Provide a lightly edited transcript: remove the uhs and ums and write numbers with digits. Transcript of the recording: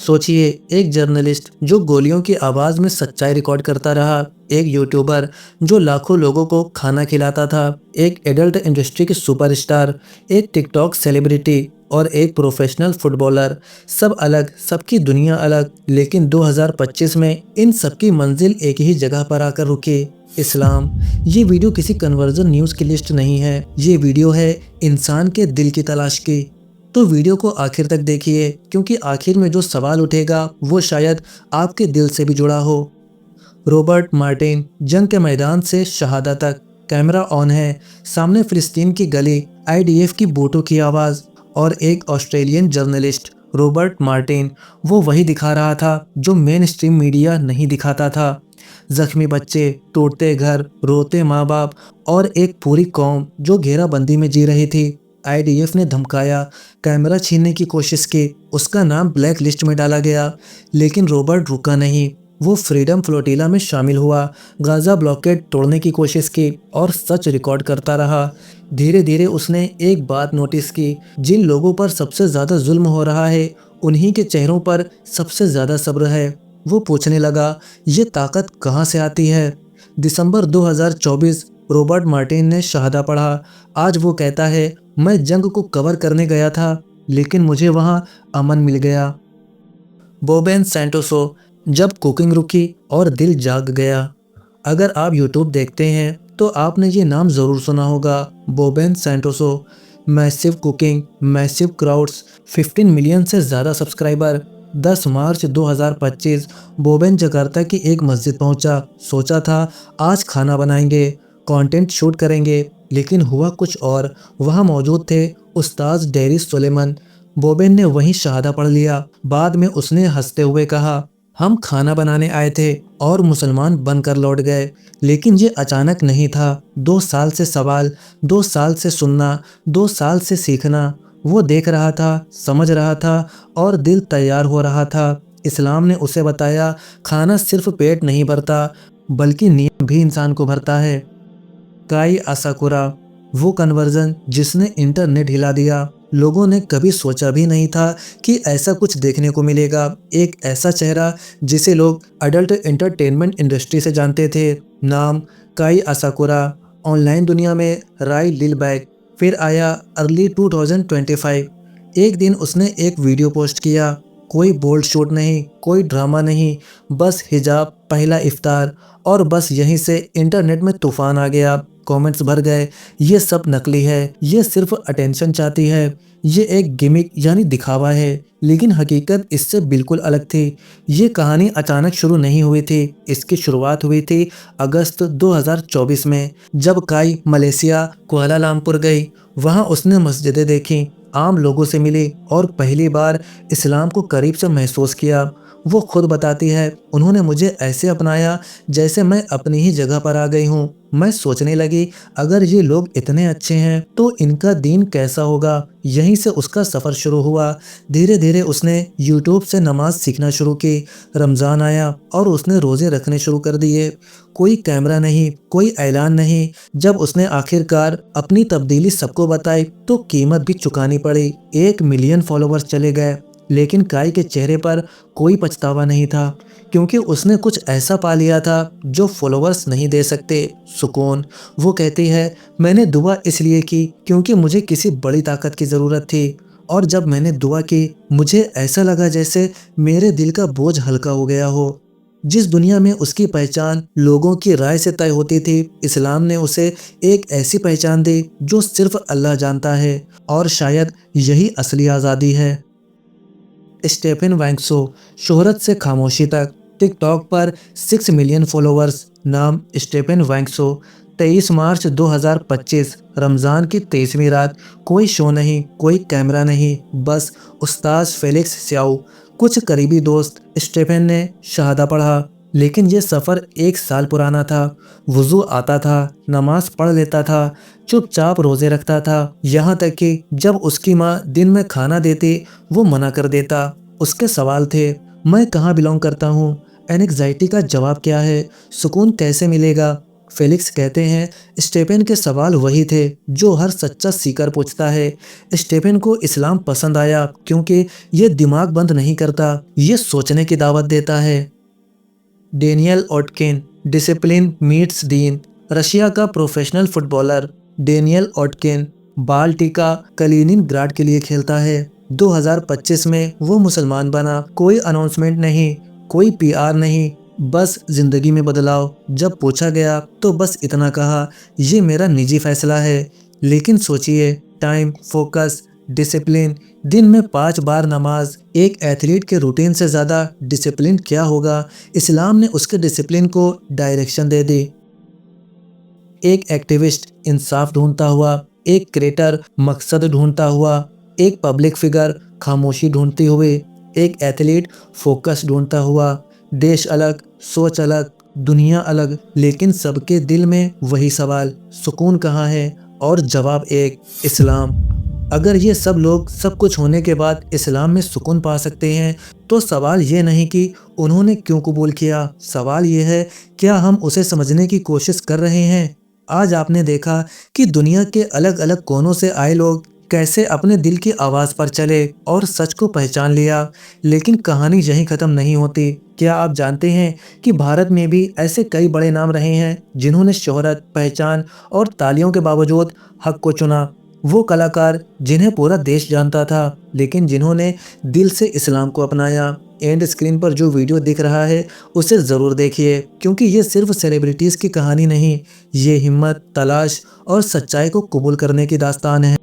सोचिए, एक जर्नलिस्ट जो गोलियों की आवाज़ में सच्चाई रिकॉर्ड करता रहा, एक यूट्यूबर जो लाखों लोगों को खाना खिलाता था, एक एडल्ट इंडस्ट्री के सुपरस्टार, एक टिकटॉक सेलिब्रिटी और एक प्रोफेशनल फुटबॉलर। सब अलग, सबकी दुनिया अलग, लेकिन 2025 में इन सबकी मंजिल एक ही जगह पर आकर रुकी, इस्लाम। ये वीडियो किसी कन्वर्जन न्यूज़ की लिस्ट नहीं है, ये वीडियो है इंसान के दिल की तलाश की। तो वीडियो को आखिर तक देखिए, क्योंकि आखिर में जो सवाल उठेगा वो शायद आपके दिल से भी जुड़ा हो। रॉबर्ट मार्टिन, जंग के मैदान से शहादत तक। कैमरा ऑन है, सामने फिलिस्तीन की गली, आईडीएफ की बोटों की आवाज़ और एक ऑस्ट्रेलियन जर्नलिस्ट रॉबर्ट मार्टिन, वो वही दिखा रहा था जो मेन स्ट्रीम मीडिया नहीं दिखाता था। जख्मी बच्चे, टूटते घर, रोते माँ बाप और एक पूरी कौम जो घेराबंदी में जी रही थी। आईडीएफ ने धमकाया, कैमरा छीनने की कोशिश की, उसका नाम ब्लैक लिस्ट में डाला गया, लेकिन रॉबर्ट रुका नहीं। वो फ्रीडम फ्लोटिला में शामिल हुआ, गाजा ब्लॉकेड तोड़ने की कोशिश की और सच रिकॉर्ड करता रहा। धीरे धीरे उसने एक बात नोटिस की, जिन लोगों पर सबसे ज़्यादा जुल्म हो रहा है उन्हीं के चेहरों पर सबसे ज़्यादा सब्र है। वो पूछने लगा, ये ताकत कहाँ से आती है? दिसंबर 2024, रॉबर्ट मार्टिन ने शहादा पढ़ा। आज वो कहता है, मैं जंग को कवर करने गया था, लेकिन मुझे वहाँ अमन मिल गया। बोबेन सैंटोसो, जब कुकिंग रुकी और दिल जाग गया। अगर आप यूट्यूब देखते हैं तो आपने ये नाम ज़रूर सुना होगा, Bobon Santoso. Massive cooking, massive crowds, 15 million से ज़्यादा सब्सक्राइबर। 10 मार्च 2025, बोबेन जकार्ता की एक मस्जिद पहुंचा। सोचा था आज खाना बनाएंगे, कंटेंट शूट करेंगे, लेकिन हुआ कुछ और। वहां मौजूद थे उस्ताद डेरिस सुलेमान। बोबेन ने वहीं शहादा पढ़ लिया। बाद में उसने हंसते हुए कहा, हम खाना बनाने आए थे और मुसलमान बनकर लौट गए। लेकिन ये अचानक नहीं था। 2 साल से सवाल, 2 साल से सुनना, 2 साल से सीखना। वो देख रहा था, समझ रहा था और दिल तैयार हो रहा था। इस्लाम ने उसे बताया, खाना सिर्फ पेट नहीं भरता, बल्कि नीयत भी इंसान को भरता है। काई असाकुरा, वो कन्वर्जन जिसने इंटरनेट हिला दिया। लोगों ने कभी सोचा भी नहीं था कि ऐसा कुछ देखने को मिलेगा। एक ऐसा चेहरा जिसे लोग अडल्ट एंटरटेनमेंट इंडस्ट्री से जानते थे। नाम काई असाकुरा, ऑनलाइन दुनिया में राय लिलबैग। फिर आया अर्ली 2025। एक दिन उसने एक वीडियो पोस्ट किया, कोई बोल्ड शूट नहीं, कोई ड्रामा नहीं, बस हिजाब, पहला इफ्तार, और बस यहीं से इंटरनेट में तूफान आ गया। कमेंट्स भर गए, ये सब नकली है, ये सिर्फ अटेंशन चाहती है, ये एक गिमिक यानी दिखावा है। लेकिन हकीकत इससे बिल्कुल अलग थी। ये कहानी अचानक शुरू नहीं हुई थी, इसकी शुरुआत हुई थी अगस्त 2024 में, जब काई मलेशिया कुआलालंपुर गई। वहाँ उसने मस्जिदें देखी, आम लोगों से मिली और पहली बार इस्लाम को करीब से महसूस किया। वो खुद बताती है, उन्होंने मुझे ऐसे अपनाया जैसे मैं अपनी ही जगह पर आ गई हूँ। मैं सोचने लगी, अगर ये लोग इतने अच्छे हैं तो इनका दीन कैसा होगा। यहीं से उसका सफ़र शुरू हुआ। धीरे धीरे उसने यूट्यूब से नमाज सीखना शुरू की। रमज़ान आया और उसने रोज़े रखने शुरू कर दिए। कोई कैमरा नहीं, कोई ऐलान नहीं। जब उसने आखिरकार अपनी तब्दीली सबको बताई तो कीमत भी चुकानी पड़ी। 1 मिलियन फॉलोवर्स चले गए, लेकिन काई के चेहरे पर कोई पछतावा नहीं था, क्योंकि उसने कुछ ऐसा पा लिया था जो फॉलोवर्स नहीं दे सकते, सुकून। वो कहती है, मैंने दुआ इसलिए की क्योंकि मुझे किसी बड़ी ताकत की ज़रूरत थी, और जब मैंने दुआ की मुझे ऐसा लगा जैसे मेरे दिल का बोझ हल्का हो गया हो। जिस दुनिया में उसकी पहचान लोगों की राय से तय होती थी, इस्लाम ने उसे एक ऐसी पहचान दी जो सिर्फ अल्लाह जानता है, और शायद यही असली आज़ादी है। स्टेफन वैंगसो, शोहरत से खामोशी तक। टिकटॉक पर 6 मिलियन फॉलोवर्स। नाम स्टेफन वैंगसो। 23 मार्च 2025, रमज़ान की 23वीं रात। कोई शो नहीं, कोई कैमरा नहीं, बस उस्ताद फेलिक्स स्याउ, कुछ करीबी दोस्त। स्टेफन ने शहादा पढ़ा, लेकिन ये सफ़र 1 साल पुराना था। वुज़ू आता था, नमाज पढ़ लेता था, चुपचाप रोज़े रखता था, यहाँ तक कि जब उसकी माँ दिन में खाना देती वो मना कर देता। उसके सवाल थे, मैं कहाँ बिलोंग करता हूँ, एंग्जाइटी का जवाब क्या है, सुकून कैसे मिलेगा। फेलिक्स कहते हैं, स्टेफन के सवाल वही थे जो हर सच्चा सीकर पूछता है। स्टेफन को इस्लाम पसंद आया क्योंकि ये दिमाग बंद नहीं करता, ये सोचने की दावत देता है। डेनियल ओटकिन, डिसिप्लिन मीट्स दीन। रशिया का प्रोफेशनल फुटबॉलर डेनियल ओटकिन बाल्टिका कलिनिनग्राड के लिए खेलता है। 2025 में वो मुसलमान बना। कोई अनाउंसमेंट नहीं, कोई पीआर नहीं, बस जिंदगी में बदलाव। जब पूछा गया तो बस इतना कहा, ये मेरा निजी फैसला है। लेकिन सोचिए, टाइम, फोकस, डिसिप्लिन, दिन में 5 बार नमाज, एक एथलीट के रूटीन से ज़्यादा डिसिप्लिन क्या होगा। इस्लाम ने उसके डिसिप्लिन को डायरेक्शन दे दी। एक एक्टिविस्ट इंसाफ ढूंढता हुआ, एक क्रिएटर मकसद ढूंढता हुआ, एक पब्लिक फिगर खामोशी ढूंढती हुई, एक एथलीट फोकस ढूंढता हुआ। देश अलग, सोच अलग, दुनिया अलग, लेकिन सबके दिल में वही सवाल, सुकून कहाँ है? और जवाब एक, इस्लाम। अगर ये सब लोग सब कुछ होने के बाद इस्लाम में सुकून पा सकते हैं, तो सवाल ये नहीं कि उन्होंने क्यों कबूल किया, सवाल ये है क्या हम उसे समझने की कोशिश कर रहे हैं। आज आपने देखा कि दुनिया के अलग अलग कोनों से आए लोग कैसे अपने दिल की आवाज़ पर चले और सच को पहचान लिया। लेकिन कहानी यहीं ख़त्म नहीं होती। क्या आप जानते हैं कि भारत में भी ऐसे कई बड़े नाम रहे हैं जिन्होंने शोहरत, पहचान और तालियों के बावजूद हक को चुना। वो कलाकार जिन्हें पूरा देश जानता था, लेकिन जिन्होंने दिल से इस्लाम को अपनाया। एंड स्क्रीन पर जो वीडियो दिख रहा है उसे ज़रूर देखिए, क्योंकि ये सिर्फ सेलिब्रिटीज़ की कहानी नहीं, ये हिम्मत, तलाश और सच्चाई को कबूल करने की दास्तान है।